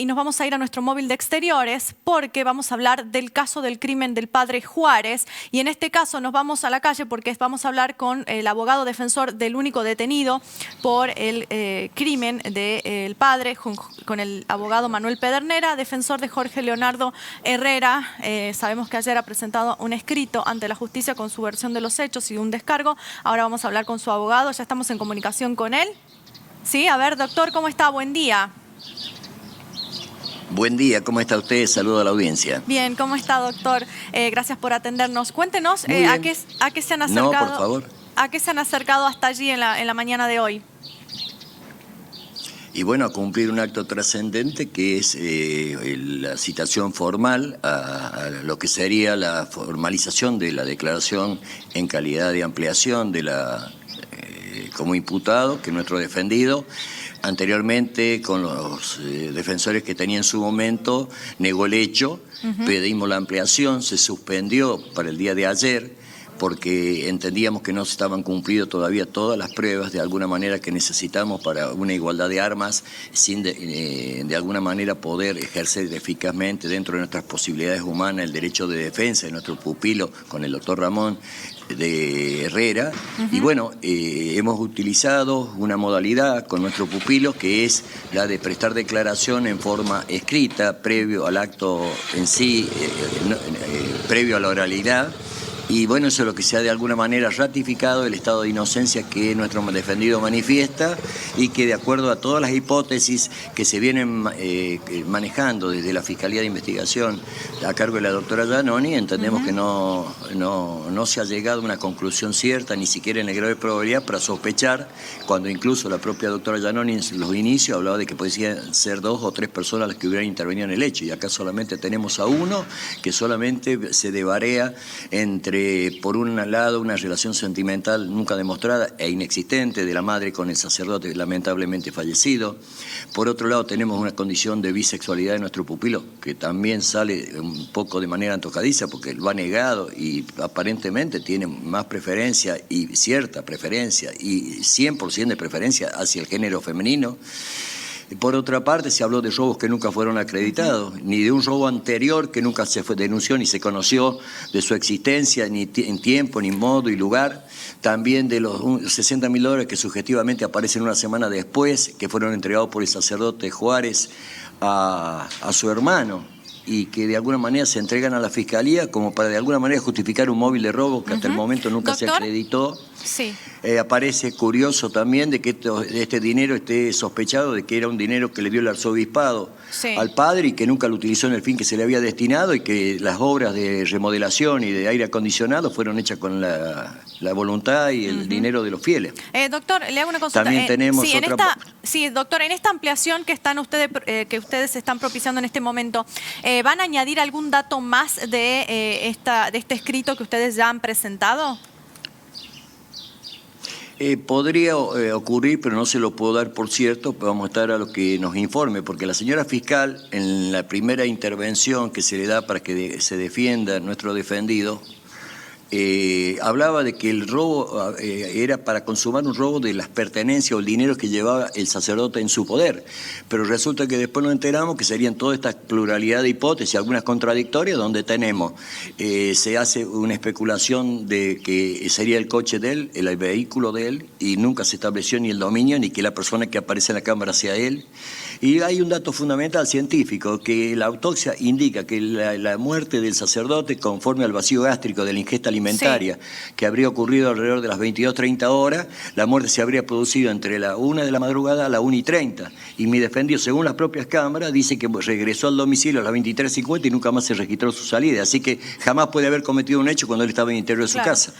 y nos vamos a ir a nuestro móvil de exteriores porque vamos a hablar del caso del crimen del padre Juárez. Y en este caso nos vamos a la calle porque vamos a hablar con el abogado defensor del único detenido por el crimen del padre, con el abogado Manuel Pedernera, defensor de Jorge Leonardo Herrera. Sabemos que ayer ha presentado un escrito ante la justicia con su versión de los hechos y un descargo. Ahora vamos a hablar con su abogado, ya estamos en comunicación con él. Sí, a ver, doctor, ¿cómo está? Buen día. Buen día, ¿cómo está usted? Saludo a la audiencia. Bien, ¿cómo está, doctor? Gracias por atendernos. Cuéntenos a qué se han acercado. No, por favor. ¿A qué se han acercado hasta allí en la mañana de hoy? Y bueno, a cumplir un acto trascendente que es la citación formal a lo que sería la formalización de la declaración en calidad de ampliación de como imputado, que nuestro defendido anteriormente con los defensores que tenía en su momento negó el hecho, pedimos la ampliación, se suspendió para el día de ayer porque entendíamos que no se estaban cumplidas todavía todas las pruebas de alguna manera que necesitamos para una igualdad de armas sin de alguna manera poder ejercer eficazmente dentro de nuestras posibilidades humanas el derecho de defensa de nuestro pupilo con el doctor Ramón de Herrera. Y bueno, hemos utilizado una modalidad con nuestro pupilo que es la de prestar declaración en forma escrita previo al acto en sí, previo a la oralidad. Y bueno, eso es lo que se ha de alguna manera ratificado el estado de inocencia que nuestro defendido manifiesta y que de acuerdo a todas las hipótesis que se vienen manejando desde la Fiscalía de Investigación a cargo de la doctora Giannoni, entendemos que no se ha llegado a una conclusión cierta, ni siquiera en el grado de probabilidad para sospechar, cuando incluso la propia doctora Giannoni en los inicios hablaba de que podían ser 2 o 3 personas las que hubieran intervenido en el hecho, y acá solamente tenemos a uno que solamente se devarea entre por un lado, una relación sentimental nunca demostrada e inexistente de la madre con el sacerdote lamentablemente fallecido. Por otro lado, tenemos una condición de bisexualidad de nuestro pupilo, que también sale un poco de manera antojadiza, porque lo ha negado y aparentemente tiene más preferencia y cierta preferencia y 100% de preferencia hacia el género femenino. Por otra parte, se habló de robos que nunca fueron acreditados, ni de un robo anterior que nunca se denunció ni se conoció de su existencia, ni en tiempo, ni modo y lugar. También de los $60.000 que subjetivamente aparecen una semana después, que fueron entregados por el sacerdote Juárez a su hermano, y que de alguna manera se entregan a la Fiscalía como para de alguna manera justificar un móvil de robo que hasta el momento nunca se acreditó. Sí. Aparece curioso también de que este dinero esté sospechado de que era un dinero que le dio el arzobispado al padre y que nunca lo utilizó en el fin que se le había destinado, y que las obras de remodelación y de aire acondicionado fueron hechas con la voluntad y el dinero de los fieles. Doctor, le hago una consulta. También tenemos doctor, en esta ampliación que ustedes están propiciando en este momento, ¿van a añadir algún dato más de este escrito que ustedes ya han presentado? Podría ocurrir, pero no se lo puedo dar por cierto, vamos a estar a lo que nos informe, porque la señora fiscal, en la primera intervención que se le da para que se defienda nuestro defendido, hablaba de que el robo era para consumar un robo de las pertenencias o el dinero que llevaba el sacerdote en su poder, pero resulta que después nos enteramos que serían toda esta pluralidad de hipótesis, algunas contradictorias, donde tenemos, se hace una especulación de que sería el coche de él, el vehículo de él, y nunca se estableció ni el dominio, ni que la persona que aparece en la cámara sea él. Y hay un dato fundamental científico, que la autopsia indica que la muerte del sacerdote, conforme al vacío gástrico de la ingesta alimentaria, que habría ocurrido alrededor de las 22:30 horas, la muerte se habría producido entre la 1 de la madrugada a la 1:30. Y mi defendido, según las propias cámaras, dice que regresó al domicilio a las 23:50 y nunca más se registró su salida. Así que jamás puede haber cometido un hecho cuando él estaba en el interior de su casa.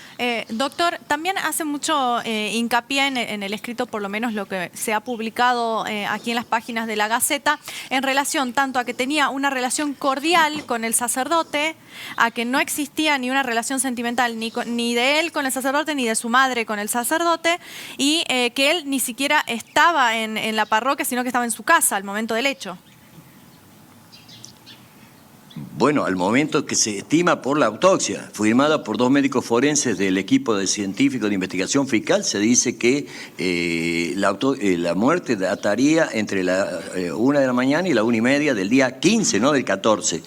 Doctor, también hace mucho hincapié en el escrito, por lo menos lo que se ha publicado aquí en las páginas de la Gaceta, en relación tanto a que tenía una relación cordial con el sacerdote, a que no existía ni una relación sentimental ni de él con el sacerdote, ni de su madre con el sacerdote, y que él ni siquiera estaba en la parroquia, sino que estaba en su casa al momento del hecho. Bueno, al momento que se estima por la autopsia, firmada por 2 médicos forenses del equipo de científico de investigación fiscal, se dice que la muerte dataría entre la 1 de la mañana y la 1:30 del día 15, no del 14.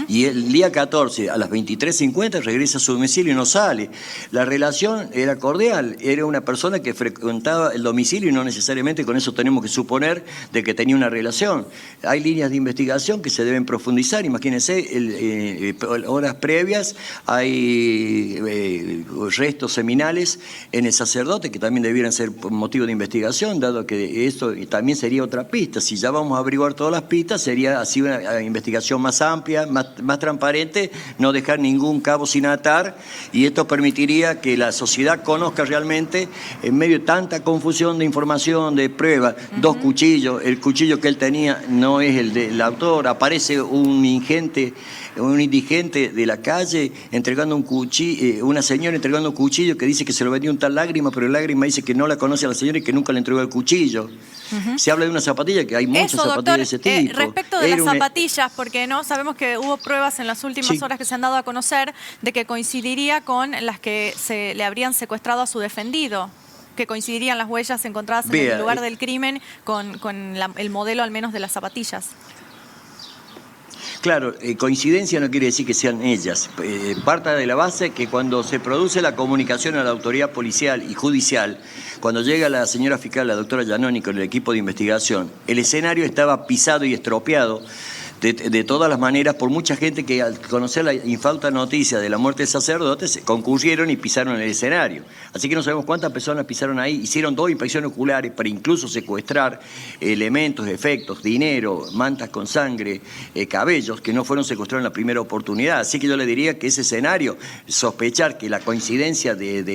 Y el día 14 a las 23:50 regresa a su domicilio y no sale. La relación era cordial, era una persona que frecuentaba el domicilio y no necesariamente con eso tenemos que suponer de que tenía una relación. Hay líneas de investigación que se deben profundizar, imagínense, horas previas hay restos seminales en el sacerdote que también debieran ser motivo de investigación, dado que esto también sería otra pista. Si ya vamos a averiguar todas las pistas, sería así una investigación más amplia, más transparente, no dejar ningún cabo sin atar, y esto permitiría que la sociedad conozca realmente, en medio de tanta confusión de información, de pruebas, 2 cuchillos, el cuchillo que él tenía no es el del autor, aparece un indigente de la calle entregando un cuchillo, una señora entregando un cuchillo que dice que se lo vendió un tal Lágrima, pero Lágrima dice que no la conoce a la señora y que nunca le entregó el cuchillo. Se habla de una zapatilla, que hay muchas zapatillas de ese tipo. Respecto de las zapatillas, porque no sabemos que hubo pruebas en las últimas horas que se han dado a conocer de que coincidiría con las que se le habrían secuestrado a su defendido, que coincidirían las huellas encontradas en el lugar del crimen con el modelo al menos de las zapatillas. Claro, coincidencia no quiere decir que sean ellas. Parta de la base que cuando se produce la comunicación a la autoridad policial y judicial, cuando llega la señora fiscal, la doctora Giannoni, con el equipo de investigación, el escenario estaba pisado y estropeado de todas las maneras por mucha gente que al conocer la infausta noticia de la muerte del sacerdote concurrieron y pisaron el escenario. Así que no sabemos cuántas personas pisaron ahí, hicieron 2 inspecciones oculares para incluso secuestrar elementos, efectos, dinero, mantas con sangre, cabellos que no fueron secuestrados en la primera oportunidad. Así que yo le diría que ese escenario, sospechar que la coincidencia del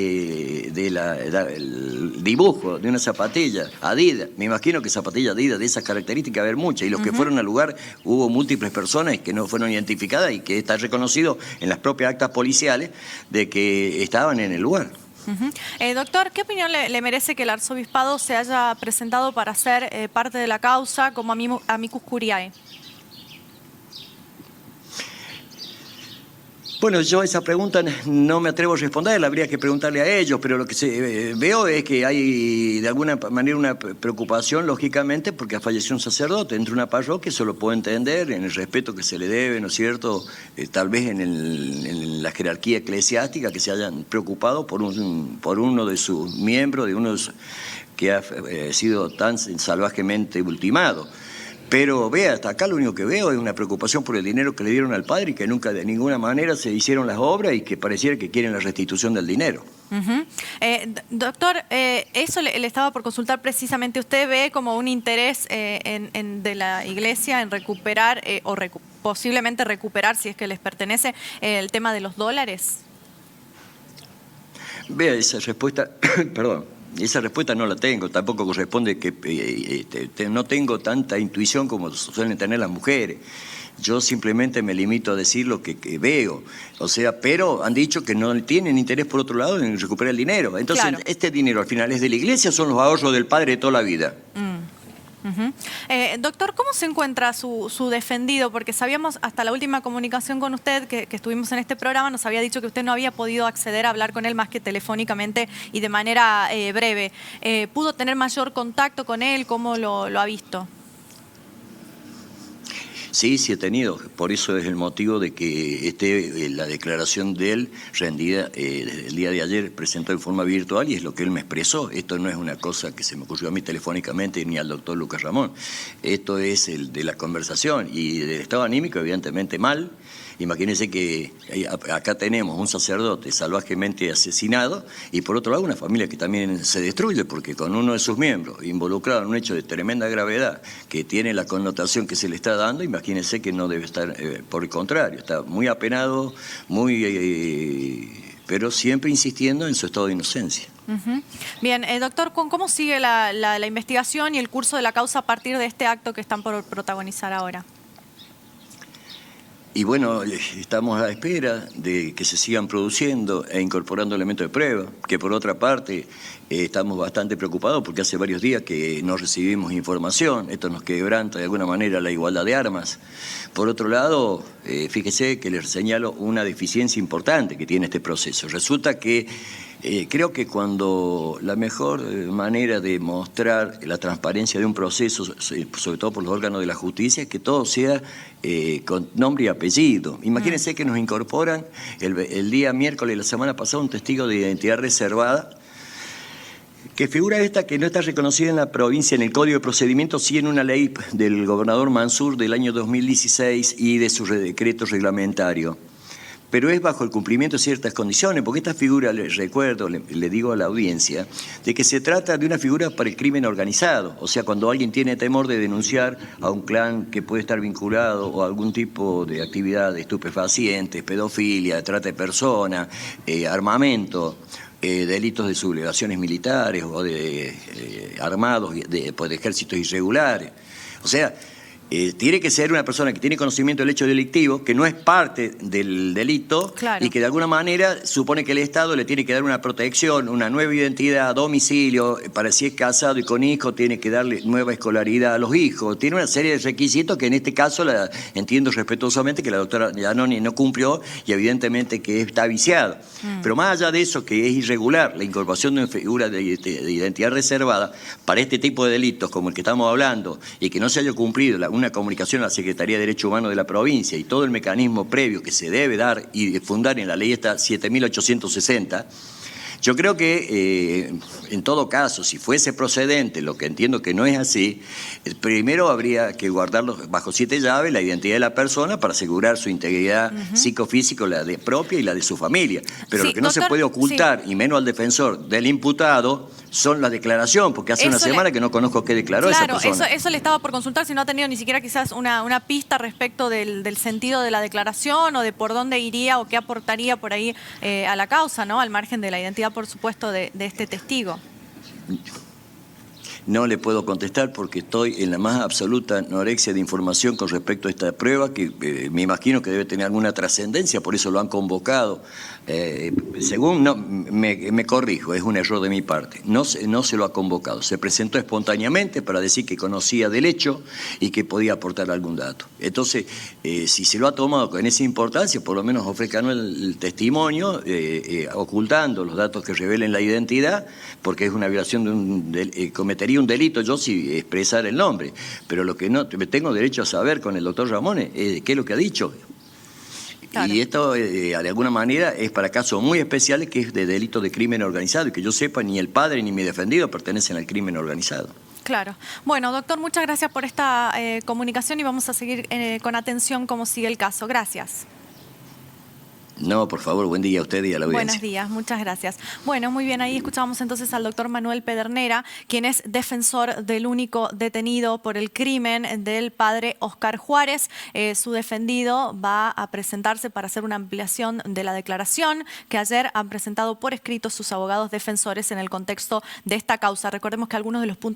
dibujo de una zapatilla Adidas, me imagino que zapatilla Adidas de esas características va a haber muchas, y los que fueron al lugar hubo múltiples personas que no fueron identificadas y que está reconocido en las propias actas policiales de que estaban en el lugar. Doctor, ¿qué opinión le merece que el arzobispado se haya presentado para ser parte de la causa como amicus curiae? Bueno, yo esa pregunta no me atrevo a responder, habría que preguntarle a ellos, pero lo que veo es que hay de alguna manera una preocupación, lógicamente, porque falleció un sacerdote dentro de una parroquia, eso lo puedo entender, en el respeto que se le debe, ¿no es cierto? Tal vez en la jerarquía eclesiástica, que se hayan preocupado por uno de sus miembros, de uno que ha sido tan salvajemente ultimado. Pero vea, hasta acá lo único que veo es una preocupación por el dinero que le dieron al padre y que nunca de ninguna manera se hicieron las obras y que pareciera que quieren la restitución del dinero. Doctor, eso le estaba por consultar precisamente. ¿Usted ve como un interés de la Iglesia en recuperar posiblemente recuperar, si es que les pertenece, el tema de los dólares? Vea, esa respuesta, perdón. Esa respuesta no la tengo, tampoco corresponde que no tengo tanta intuición como suelen tener las mujeres. Yo simplemente me limito a decir lo que veo, o sea, pero han dicho que no tienen interés por otro lado en recuperar el dinero. Entonces, claro, ¿este dinero al final es de la Iglesia o son los ahorros del padre de toda la vida? Doctor, ¿cómo se encuentra su defendido? Porque sabíamos hasta la última comunicación con usted que estuvimos en este programa, nos había dicho que usted no había podido acceder a hablar con él más que telefónicamente y de manera breve. ¿Pudo tener mayor contacto con él? ¿Cómo lo ha visto? Sí, sí he tenido. Por eso es el motivo de que la declaración de él rendida el día de ayer presentó en forma virtual y es lo que él me expresó. Esto no es una cosa que se me ocurrió a mí telefónicamente ni al doctor Lucas Ramón. Esto es el de la conversación y del estado anímico, evidentemente mal. Imagínense que acá tenemos un sacerdote salvajemente asesinado y por otro lado una familia que también se destruye porque con uno de sus miembros involucrado en un hecho de tremenda gravedad que tiene la connotación que se le está dando, imagínense que no debe estar, por el contrario, está muy apenado, pero siempre insistiendo en su estado de inocencia. Bien, doctor, ¿cómo sigue la investigación y el curso de la causa a partir de este acto que están por protagonizar ahora? Y bueno, estamos a la espera de que se sigan produciendo e incorporando elementos de prueba, que por otra parte estamos bastante preocupados porque hace varios días que no recibimos información, esto nos quebranta de alguna manera la igualdad de armas. Por otro lado, Fíjese que les señalo una deficiencia importante que tiene este proceso. Resulta que creo que cuando la mejor manera de mostrar la transparencia de un proceso, sobre todo por los órganos de la justicia, es que todo sea con nombre y apellido. Imagínense que nos incorporan el día miércoles de la semana pasada un testigo de identidad reservada, que figura esta que no está reconocida en la provincia en el Código de Procedimientos, sí en una ley del gobernador Mansur del año 2016 y de su decreto reglamentario. Pero es bajo el cumplimiento de ciertas condiciones, porque esta figura, les recuerdo, le digo a la audiencia, de que se trata de una figura para el crimen organizado. O sea, cuando alguien tiene temor de denunciar a un clan que puede estar vinculado o a algún tipo de actividad de estupefacientes, pedofilia, trata de personas, armamento, delitos de sublevaciones militares o de armados de ejércitos irregulares. O sea, tiene que ser una persona que tiene conocimiento del hecho delictivo, que no es parte del delito, claro, y que de alguna manera supone que el Estado le tiene que dar una protección, una nueva identidad, domicilio, para si es casado y con hijos tiene que darle nueva escolaridad a los hijos. Tiene una serie de requisitos que en este caso entiendo respetuosamente que la doctora Giannoni no cumplió y evidentemente que está viciado. Pero más allá de eso, que es irregular la incorporación de una figura de identidad reservada para este tipo de delitos como el que estamos hablando y que no se haya cumplido una comunicación a la Secretaría de Derechos Humanos de la provincia y todo el mecanismo previo que se debe dar y fundar en la ley esta 7.860, yo creo que en todo caso, si fuese procedente, lo que entiendo que no es así, primero habría que guardarlo bajo 7 llaves, la identidad de la persona para asegurar su integridad psicofísica, la propia y la de su familia. Pero sí, lo que no se puede ocultar, y menos al defensor del imputado, son la declaración, porque hace una semana que no conozco qué declaró esa persona. Claro, eso le estaba por consultar, si no ha tenido ni siquiera quizás una pista respecto del sentido de la declaración o de por dónde iría o qué aportaría por ahí a la causa, ¿no? Al margen de la identidad, por supuesto, de este testigo. No le puedo contestar porque estoy en la más absoluta anorexia de información con respecto a esta prueba, que me imagino que debe tener alguna trascendencia, por eso lo han convocado. Según, no, me corrijo, es un error de mi parte. No se lo ha convocado, se presentó espontáneamente para decir que conocía del hecho y que podía aportar algún dato. Entonces, si se lo ha tomado con esa importancia, por lo menos ofrezcan el testimonio, ocultando los datos que revelen la identidad, porque es una violación de cometería un delito yo si expresar el nombre, pero lo que no tengo derecho a saber con el doctor Ramón es qué es lo que ha dicho. Claro. Y esto de alguna manera es para casos muy especiales, que es de delito de crimen organizado, y que yo sepa ni el padre ni mi defendido pertenecen al crimen organizado. Claro. Bueno, doctor, muchas gracias por esta comunicación y vamos a seguir con atención cómo sigue el caso. Gracias. No, por favor, buen día a usted y a la audiencia. Buenos días, muchas gracias. Bueno, muy bien, ahí escuchábamos entonces al doctor Manuel Pedernera, quien es defensor del único detenido por el crimen del padre Oscar Juárez. Su defendido va a presentarse para hacer una ampliación de la declaración que ayer han presentado por escrito sus abogados defensores en el contexto de esta causa. Recordemos que algunos de los puntos